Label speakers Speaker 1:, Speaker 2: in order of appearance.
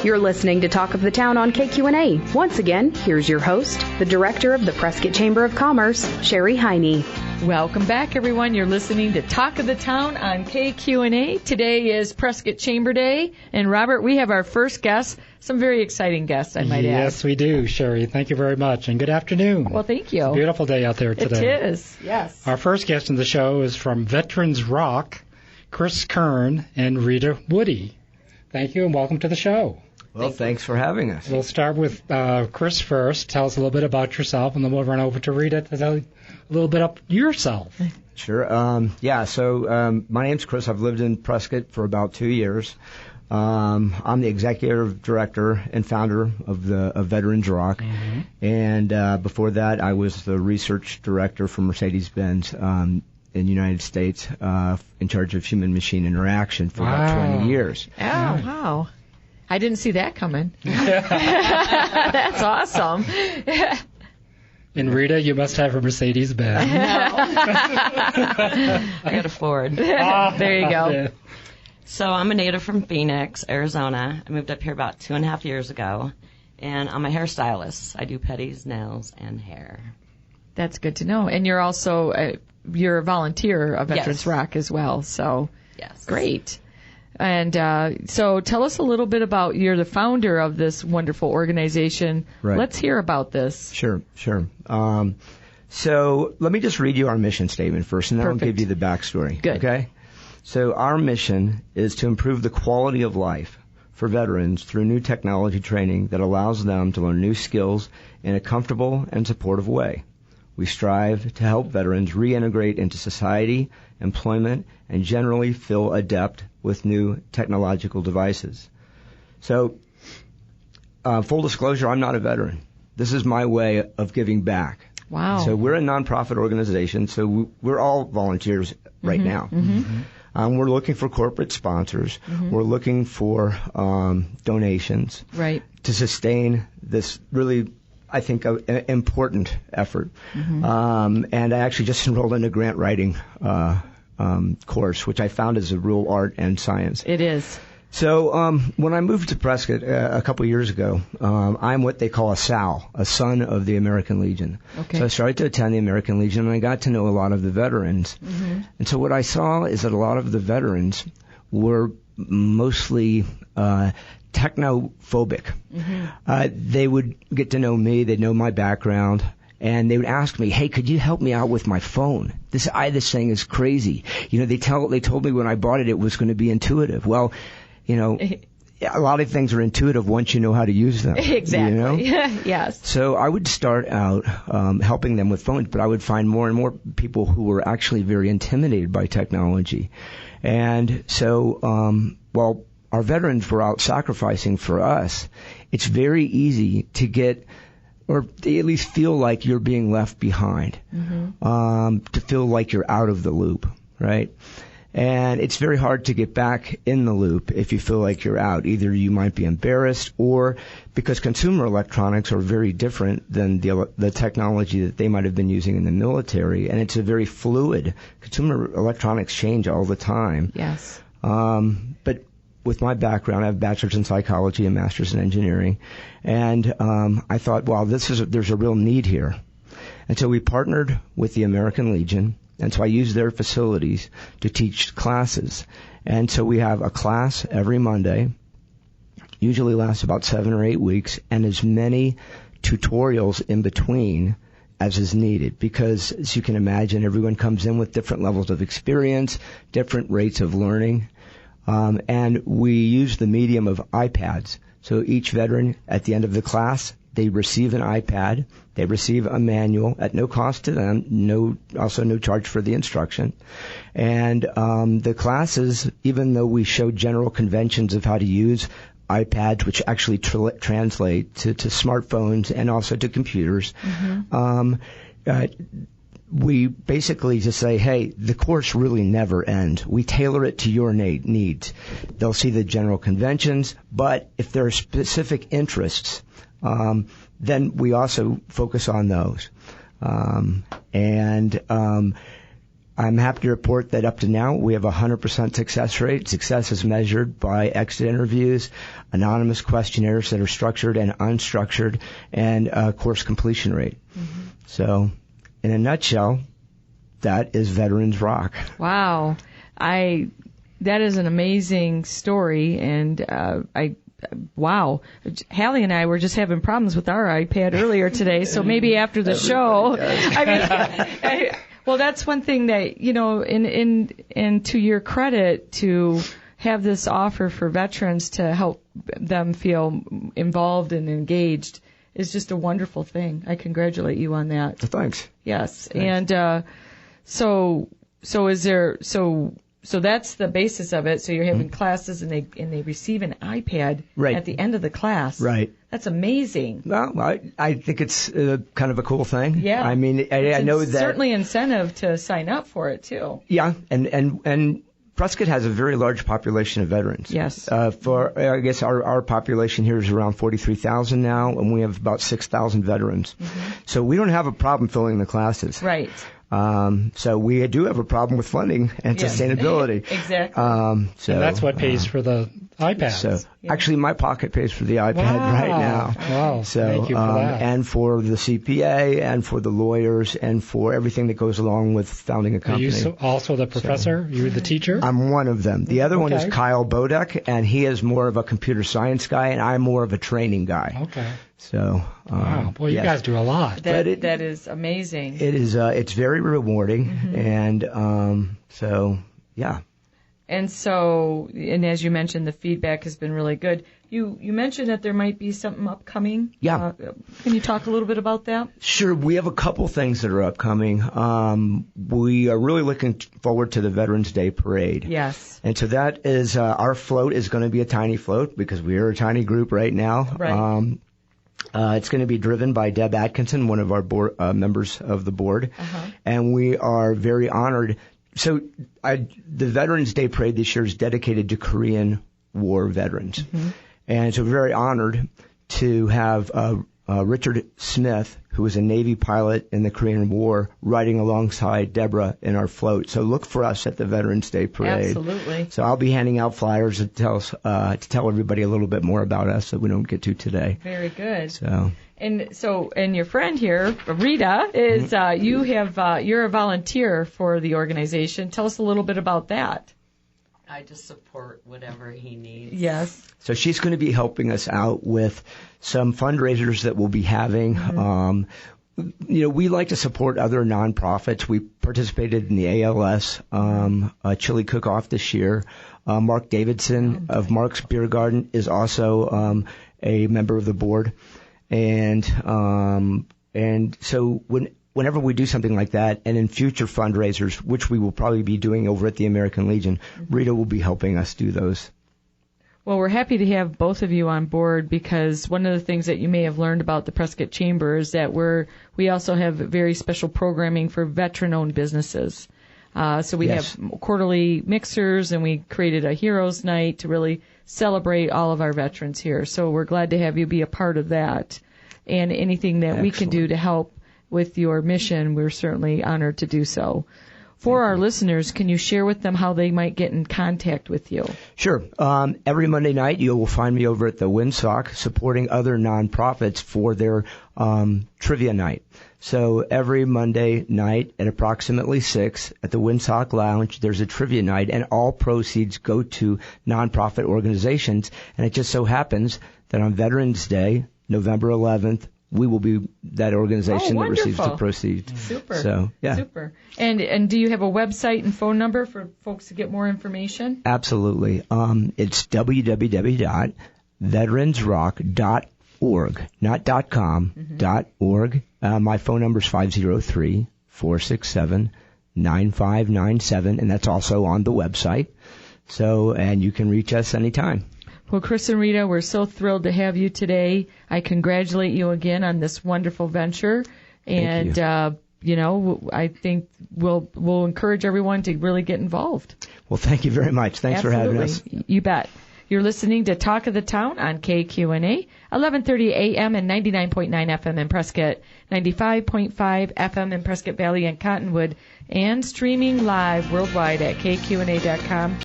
Speaker 1: You're listening to Talk of the Town on KQNA. Once again, here's your host, the director of the Prescott Chamber of Commerce, Sherry Heine.
Speaker 2: Welcome back, everyone. You're listening to Talk of the Town on KQNA. Today is Prescott Chamber Day. And Robert, we have our first guest, some very exciting guests, I might add.
Speaker 3: Yes, we do, Sherry. Thank you very much. And good afternoon.
Speaker 2: Well, thank you.
Speaker 3: It's a beautiful day out there today.
Speaker 2: It is, yes.
Speaker 3: Our first guest in the show is from Veterans Rock, Chris Kern and Rita Woody. Thank you and welcome to the show.
Speaker 4: Well, thanks for having us.
Speaker 3: We'll start with Chris first. Tell us a little bit about yourself, and then we'll run over to Rita to tell a little bit about yourself.
Speaker 4: Sure. So my name's Chris. I've lived in Prescott for about 2 years. I'm the executive director and founder of Veterans Rock. Mm-hmm. And before that, I was the research director for Mercedes-Benz in the United States, in charge of human-machine interaction for about 20 years.
Speaker 2: Oh, wow. I didn't see that coming. That's awesome.
Speaker 3: And Rita, you must have a Mercedes-Benz.
Speaker 5: I got a Ford.
Speaker 2: There you go.
Speaker 5: So I'm a native from Phoenix, Arizona. I moved up here about 2.5 years ago, and I'm a hairstylist. I do petties, nails, and hair.
Speaker 2: That's good to know. And you're also you're a volunteer of Veterans Rock as well. So
Speaker 5: yes,
Speaker 2: great. And so tell us a little bit about, you're the founder of this wonderful organization.
Speaker 4: Right.
Speaker 2: Let's hear about this.
Speaker 4: Sure. So let me just read you our mission statement first, and then
Speaker 2: Perfect.
Speaker 4: I'll give you the backstory.
Speaker 2: Good.
Speaker 4: Okay? So our mission is to improve the quality of life for veterans through new technology training that allows them to learn new skills in a comfortable and supportive way. We strive to help veterans reintegrate into society, employment, and generally feel adept with new technological devices. So, full disclosure, I'm not a veteran. This is my way of giving back.
Speaker 2: Wow.
Speaker 4: So we're a nonprofit organization, so we're all volunteers right now. Mm-hmm. We're looking for corporate sponsors. Mm-hmm. We're looking for donations to sustain this really, I think, an important effort. Mm-hmm. And I actually just enrolled in a grant writing course, which I found is a real art and science.
Speaker 2: It is.
Speaker 4: So when I moved to Prescott a couple years ago, I'm what they call a SAL, a son of the American Legion.
Speaker 2: Okay.
Speaker 4: So I started to attend the American Legion, and I got to know a lot of the veterans. Mm-hmm. And so what I saw is that a lot of the veterans were mostly technophobic. Mm-hmm. They would get to know me, they'd know my background, and they would ask me, "Hey, could you help me out with my phone? This thing is crazy." They told me when I bought it, it was going to be intuitive. Well, a lot of things are intuitive once you know how to use them.
Speaker 2: Exactly. Yes.
Speaker 4: So I would start out helping them with phones, but I would find more and more people who were actually very intimidated by technology. And so while our veterans were out sacrificing for us, it's very easy to get, or to at least feel like you're being left behind, to feel like you're out of the loop, right? And it's very hard to get back in the loop if you feel like you're out. Either you might be embarrassed, or because consumer electronics are very different than the technology that they might have been using in the military, and it's a very fluid. Consumer electronics change all the time.
Speaker 2: Yes.
Speaker 4: But with my background, I have a bachelor's in psychology and master's in engineering, and I thought, wow, there's a real need here. And so we partnered with the American Legion, and so I used their facilities to teach classes. And so we have a class every Monday, usually lasts about 7 or 8 weeks, and as many tutorials in between as is needed, because as you can imagine, everyone comes in with different levels of experience, different rates of learning. And we use the medium of iPads. So each veteran, at the end of the class, they receive an iPad. They receive a manual at no cost to them, also no charge for the instruction. And the classes, even though we show general conventions of how to use iPads, which actually translate to smartphones and also to computers, we basically just say, hey, the course really never ends. We tailor it to your needs. They'll see the general conventions, but if there are specific interests, then we also focus on those. I'm happy to report that up to now we have a 100% success rate. Success is measured by exit interviews, anonymous questionnaires that are structured and unstructured, and course completion rate. Mm-hmm. So, in a nutshell, that is Veterans Rock.
Speaker 2: Wow. That is an amazing story, and wow. Hallie and I were just having problems with our iPad earlier today, so maybe after the show. Well, that's one thing that, and to your credit, to have this offer for veterans to help them feel involved and engaged is just a wonderful thing. I congratulate you on that.
Speaker 4: Thanks.
Speaker 2: Yes.
Speaker 4: Thanks.
Speaker 2: And so that's the basis of it. So you're having classes and they receive an iPad at the end of the class.
Speaker 4: Right.
Speaker 2: That's amazing.
Speaker 4: Well, I think it's kind of a cool thing.
Speaker 2: Yeah.
Speaker 4: I mean, I know that
Speaker 2: certainly incentive to sign up for it too.
Speaker 4: Yeah, and Prescott has a very large population of veterans.
Speaker 2: Yes.
Speaker 4: I guess our population here is around 43,000 now, and we have about 6,000 veterans. Mm-hmm. So we don't have a problem filling the classes.
Speaker 2: Right.
Speaker 4: So we do have a problem with funding and sustainability.
Speaker 2: Exactly.
Speaker 3: So and that's what pays for the iPads.
Speaker 4: So actually, my pocket pays for the iPad right now.
Speaker 3: Wow.
Speaker 4: So,
Speaker 3: thank you for that.
Speaker 4: And for the CPA and for the lawyers and for everything that goes along with founding a company.
Speaker 3: Are you also the professor? You're the teacher?
Speaker 4: I'm one of them. The other one is Kyle Bodek, and he is more of a computer science guy, and I'm more of a training guy.
Speaker 3: Okay.
Speaker 4: So,
Speaker 3: wow, boy, you guys do a lot.
Speaker 2: That is amazing.
Speaker 4: It is. It's very rewarding, and so yeah.
Speaker 2: And as you mentioned, the feedback has been really good. You mentioned that there might be something upcoming.
Speaker 4: Yeah.
Speaker 2: Can you talk a little bit about that?
Speaker 4: Sure. We have a couple things that are upcoming. We are really looking forward to the Veterans Day Parade.
Speaker 2: Yes.
Speaker 4: And so that is our float is going to be a tiny float because we are a tiny group right now.
Speaker 2: Right.
Speaker 4: It's going to be driven by Deb Atkinson, one of our board, members of the board, and we are very honored. So the Veterans Day Parade this year is dedicated to Korean War veterans, and so we're very honored to have Richard Smith, who was a Navy pilot in the Korean War, riding alongside Deborah in our float. So look for us at the Veterans Day Parade.
Speaker 2: Absolutely.
Speaker 4: So I'll be handing out flyers to tell everybody a little bit more about us that we don't get to today.
Speaker 2: Very good.
Speaker 4: So.
Speaker 2: And your friend here, Rita, is you're a volunteer for the organization. Tell us a little bit about that.
Speaker 5: I just support whatever he needs.
Speaker 2: Yes.
Speaker 4: So she's going to be helping us out with some fundraisers that we'll be having. We like to support other nonprofits. We participated in the ALS chili cook-off this year. Mark Davidson of Mark's Beer Garden is also a member of the board. And so whenever we do something like that, and in future fundraisers, which we will probably be doing over at the American Legion, Rita will be helping us do those.
Speaker 2: Well, we're happy to have both of you on board because one of the things that you may have learned about the Prescott Chamber is that we also have very special programming for veteran-owned businesses. So we have quarterly mixers, and we created a Heroes Night to really celebrate all of our veterans here. So we're glad to have you be a part of that. And anything that we can do to help with your mission, we're certainly honored to do so. For our listeners, can you share with them how they might get in contact with you?
Speaker 4: Sure. Every Monday night, you will find me over at the Windsock supporting other nonprofits for their trivia night. So every Monday night at approximately 6 at the Windsock Lounge, there's a trivia night, and all proceeds go to nonprofit organizations. And it just so happens that on Veterans Day, November 11th, we will be that organization that receives the proceeds.
Speaker 2: Super.
Speaker 4: So, yeah.
Speaker 2: Super. And do you have a website and phone number for folks to get more information?
Speaker 4: Absolutely. It's www.veteransrock.org, not .com, .org. My phone number is 503-467-9597, and that's also on the website. So, and you can reach us anytime.
Speaker 2: Well, Chris and Rita, we're so thrilled to have you today. I congratulate you again on this wonderful venture. And, I think we'll encourage everyone to really get involved.
Speaker 4: Well, thank you very much. Thanks for having us.
Speaker 2: You bet. You're listening to Talk of the Town on KQNA, 1130 AM and 99.9 FM in Prescott, 95.5 FM in Prescott Valley and Cottonwood, and streaming live worldwide at kqna.com.